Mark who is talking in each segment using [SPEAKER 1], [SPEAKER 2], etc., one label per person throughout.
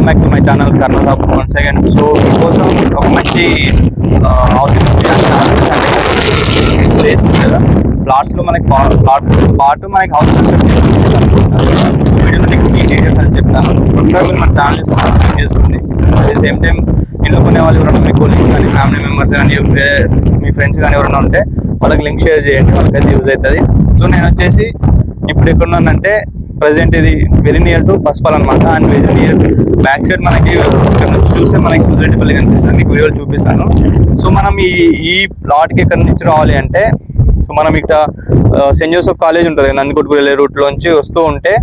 [SPEAKER 1] Welcome back to my channel Kurnool hub once again. So మీకోసం ఒక మంచి హౌసింగ్ ప్లేస్ ఉంది కదా, ప్లాట్స్లో మనకి ప్లాట్స్ పాటు మనకి హౌస్ కన్స్ట్రక్ట్ చేస్తాను. వీడియోలో నీకు మీ డీటెయిల్స్ అని చెప్తాను. కొత్తగా మీరు మన ఛానల్ సబ్స్క్రైబ్ చేసుకోండి. అట్ ది సేమ్ టైం ఇంట్లో కొనే వాళ్ళు ఎవరైనా మీ కొలీగ్స్ కానీ ఫ్యామిలీ మెంబర్స్ కానీ మీ ఫ్రెండ్స్ కానీ ఎవరైనా ఉంటే వాళ్ళకి లింక్ షేర్ చేయండి, వాళ్ళకైతే యూజ్ అవుతుంది. సో నేను వచ్చేసి ఇప్పుడు ఎక్కడున్నానంటే ప్రజెంట్ ఇది వెరీ నియర్ టు పసుపాల్ అనమాట. And very near back side మనకి ఇక్కడ నుంచి చూస్తే మనకి సుదిరెడ్డిపల్లి కనిపిస్తుంది. మీకు వీడియోలు చూపిస్తాను. సో మనం ఈ ప్లాట్కి ఎక్కడి నుంచి రావాలి అంటే, సో మనం ఇక్కడ సెయింట్ జోసెఫ్ కాలేజ్ ఉంటుంది నందికొట్కు వెళ్ళే రూట్లోంచి వస్తూ ఉంటే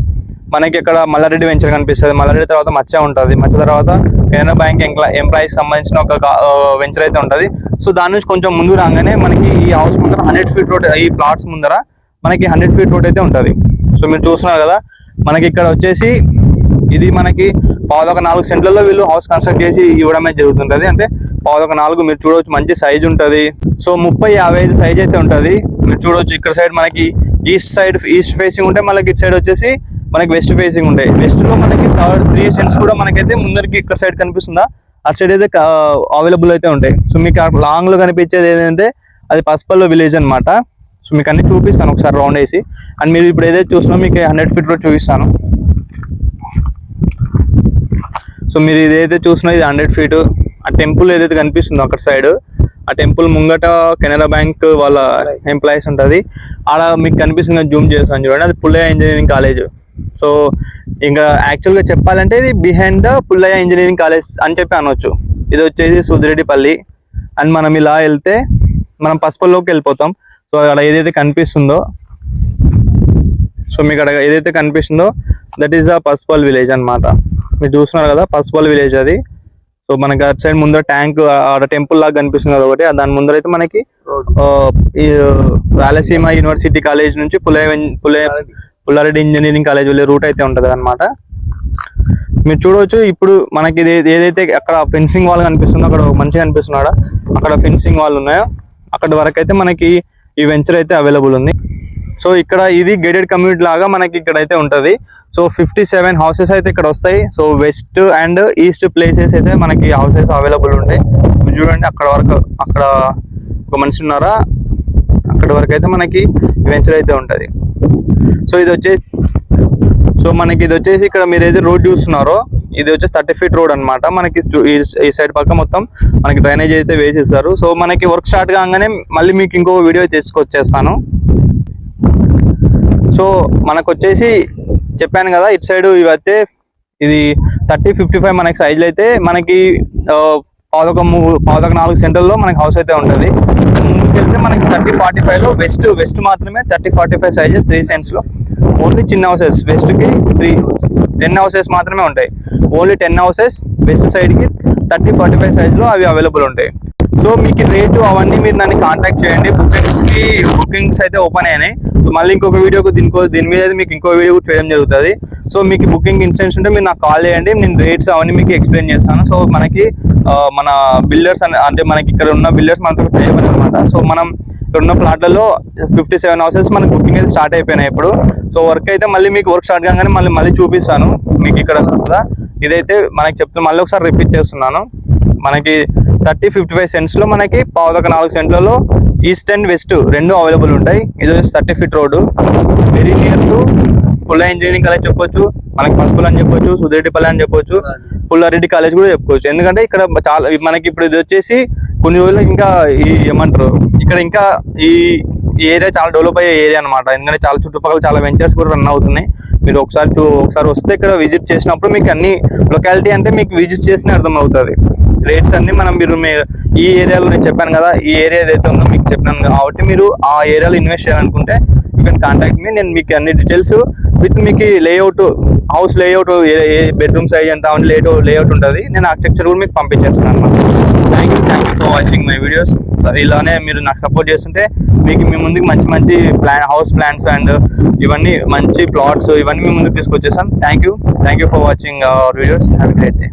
[SPEAKER 1] మనకి ఇక్కడ మల్లారెడ్డి వెంచర్ కనిపిస్తుంది. మల్లారెడ్డి తర్వాత మచ్చ ఉంటుంది. మచ్చ తర్వాత కెనరా బ్యాంక్ ఎంప్లాయీస్ సంబంధించిన ఒక వెంచర్ అయితే ఉంటుంది. సో దాని నుంచి కొంచెం ముందు రాగానే మనకి ఈ హౌస్ ముందర 100 ఫీట్ రోడ్, ఈ ప్లాట్స్ ముందర మనకి 100 ఫీట్ రోడ్ అయితే ఉంటుంది. సో మీరు చూస్తున్నారు కదా, మనకి ఇక్కడ వచ్చేసి ఇది మనకి 14 సెంట్లలో వీళ్ళు హౌస్ కన్స్ట్రక్ట్ చేసి ఇవ్వడమే జరుగుతుంటుంది. అంటే 14 మీరు చూడవచ్చు, మంచి సైజ్ ఉంటుంది. సో 30-55 సైజ్ అయితే ఉంటుంది. మీరు చూడవచ్చు ఇక్కడ సైడ్ మనకి ఈస్ట్ ఫేసింగ్ ఉంటే, మనకి ఇటు సైడ్ వచ్చేసి మనకి వెస్ట్ ఫేసింగ్ ఉంటాయి. వెస్ట్ లో మనకి 3 సెంట్స్ కూడా మనకైతే ముందరికి ఇక్కడ సైడ్ కనిపిస్తుందా, అటు సైడ్ అయితే అవైలబుల్ అయితే ఉంటాయి. సో మీకు లాంగ్ లో కనిపించేది ఏంటంటే అది పసుపల్లో విలేజ్ అనమాట. సో మీకు అన్ని చూపిస్తాను ఒకసారి రౌండ్ వేసి. అండ్ మీరు ఇప్పుడు ఏదైతే చూస్తున్నారో మీకు 100 ఫీట్ రోడ్ చూపిస్తాను. సో మీరు ఇదైతే చూస్తున్నా ఇది 100 ఫీట్. ఆ టెంపుల్ ఏదైతే కనిపిస్తుందో అక్కడ సైడ్, ఆ టెంపుల్ ముంగట కెనరా బ్యాంక్ వాళ్ళ ఎంప్లాయీస్ ఉంటుంది. ఆడ మీకు కనిపిస్తుంది, జూమ్ చేస్తాను చూడండి, అది పుల్లయ్య ఇంజనీరింగ్ కాలేజ్. సో ఇంకా యాక్చువల్గా చెప్పాలంటే ఇది behind the Pullayya engineering college అని చెప్పి అనవచ్చు. ఇది వచ్చేసి సుదిరెడ్డిపల్లి. అండ్ మనం ఇలా వెళ్తే మనం పసుపల్లోకి వెళ్ళిపోతాం. సో అక్కడ ఏదైతే కనిపిస్తుందో, సో మీకు అక్కడ ఏదైతే కనిపిస్తుందో దట్ ఈస్ ద పసుపల్ విలేజ్ అనమాట. మీరు చూస్తున్నారు కదా పసుపల్ విలేజ్ అది. సో మనకి అటు సైడ్ ముందర ట్యాంక్, ఆడ టెంపుల్ లాగా కనిపిస్తుంది కదా ఒకటి, దాని ముందర అయితే మనకి ఈ రాయలసీమ యూనివర్సిటీ కాలేజ్ నుంచి పుల్లారెడ్డి ఇంజనీరింగ్ కాలేజ్ వెళ్ళే రూట్ అయితే ఉంటుంది అనమాట. మీరు చూడవచ్చు ఇప్పుడు మనకి ఇది ఏదైతే అక్కడ ఫెన్సింగ్ వాల్ కనిపిస్తుందో, అక్కడ మంచిగా కనిపిస్తున్నాడా, అక్కడ ఫెన్సింగ్ వాల్ ఉన్నాయో అక్కడ వరకు అయితే మనకి ఈ వెంచర్ అయితే అవైలబుల్ ఉంది. సో ఇక్కడ ఇది గేటెడ్ కమ్యూనిటీ లాగా మనకి ఇక్కడ అయితే ఉంటుంది. సో 57 హౌసెస్ అయితే ఇక్కడ వస్తాయి. So west and east places అయితే మనకి హౌసెస్ అవైలబుల్ ఉంటాయి. చూడండి అక్కడ వరకు, అక్కడ ఒక మనిషి ఉన్నారా, అక్కడ వరకు అయితే మనకి వెంచర్ అయితే ఉంటుంది. సో ఇది వచ్చేసి ఇక్కడ మీరు ఏదైతే రోడ్ చూస్తున్నారో ఇది వచ్చేసి 30 ఫీట్ రోడ్ అనమాట. మనకి ఈ సైడ్ పక్క మొత్తం మనకి డ్రైనేజ్ అయితే వేసేస్తారు. సో మనకి వర్క్ స్టార్ట్ కాగానే మళ్ళీ మీకు ఇంకో వీడియో తీసుకొచ్చేస్తాను. సో మనకు వచ్చేసి చెప్పాను కదా ఇటు సైడ్ ఇవైతే ఇది 30-55 మనకి సైజులు అయితే మనకి 14 సెంటర్లో మనకి హౌస్ అయితే ఉంటుంది. ముందుకు వెళ్తే మనకి 30-45లో వెస్ట్ మాత్రమే 30-45 సైజెస్ 3 సెంట్స్లో. ఓన్లీ చిన్న హౌసెస్ వెస్ట్కి 10 హౌసెస్ మాత్రమే ఉంటాయి. ఓన్లీ 10 హౌసెస్ వెస్ట్ సైడ్కి 30-45 సైజులో అవి అవైలబుల్ ఉంటాయి. సో మీకు రేటు అవన్నీ మీరు నన్ను కాంటాక్ట్ చేయండి. బుకింగ్స్ అయితే ఓపెన్ అయినాయి. సో మళ్ళీ ఇంకొక వీడియోకి దీని మీద అయితే మీకు ఇంకో వీడియో చేయడం జరుగుతుంది. సో మీకు బుకింగ్ ఇన్సెన్స్ ఉంటే మీరు నాకు కాల్ చేయండి, నేను రేట్స్ అవన్నీ మీకు ఎక్స్ప్లెయిన్ చేస్తాను. సో మనకి మన బిల్డర్స్ అంటే మనకి ఇక్కడ ఉన్న బిల్డర్స్ మనతో చేయబడి అనమాట. సో మనం ఇక్కడ ఉన్న ప్లాట్లలో 57 హౌసెస్ మనకి బుకింగ్ అయితే స్టార్ట్ అయిపోయినాయి ఇప్పుడు. సో వర్క్ అయితే మళ్ళీ మీకు వర్క్ స్టార్ట్ కాగానే మళ్ళీ చూపిస్తాను మీకు ఇక్కడ కదా. ఇదైతే మనకి చెప్తున్నా, మళ్ళీ ఒకసారి రిపీట్ చేస్తున్నాను. మనకి 30-55 సెంట్స్లో మనకి 14 సెంట్లలో ఈస్ట్ అండ్ వెస్ట్ రెండు అవైలబుల్ ఉంటాయి. ఇది 30 feet road, very near to Pullayya engineering college చెప్పొచ్చు, మనకి పసుపల్ అని చెప్పొచ్చు, సుదిరెడ్డిపల్లి అని చెప్పొచ్చు, పుల్లారెడ్డి కాలేజ్ కూడా చెప్పుకోవచ్చు. ఎందుకంటే ఇక్కడ చాలా మనకి ఇప్పుడు ఇది వచ్చేసి కొన్ని రోజులు ఇంకా ఏమంటారు ఇక్కడ ఇంకా ఈ ఏరియా చాలా డెవలప్ అయ్యే ఏరియా అనమాట. ఎందుకంటే చాలా చుట్టుపక్కల చాలా వెంచర్స్ కూడా రన్ అవుతున్నాయి. మీరు ఒకసారి వస్తే ఇక్కడ విజిట్ చేసినప్పుడు మీకు అన్ని లొకాలిటీ అంటే మీకు విజిట్ చేసినా అర్థం అవుతుంది. రేట్స్ అన్ని మీరు ఈ ఏరియాలో నేను చెప్పాను కదా, ఈ ఏరియా ఏదైతే ఉందో మీకు చెప్పాను కాబట్టి మీరు ఆ ఏరియాలో ఇన్వెస్ట్ చేయాలనుకుంటే యూ కెన్ కాంటాక్ట్ మీ. నేను మీకు అన్ని డీటెయిల్స్ విత్ మీకు లేఅవుట్, హౌస్ లేఅవుట్, ఏ బెడ్రూమ్ సైజ్ ఎంత లేఅవుట్ ఉంటుంది, నేను ఆర్కిటెక్చర్ కూడా మీకు పంపించేస్తున్నాను అనమాట. Thank you for watching my videos. సరే ఇలానే మీరు నాకు సపోర్ట్ చేస్తుంటే మీకు మీ ముందుకు మంచి హౌస్ ప్లాన్స్ అండ్ ఇవన్నీ మంచి ప్లాట్స్ ఇవన్నీ మీ ముందుకు తీసుకొచ్చేస్తాను. Thank you for watching our videos. Have a great day.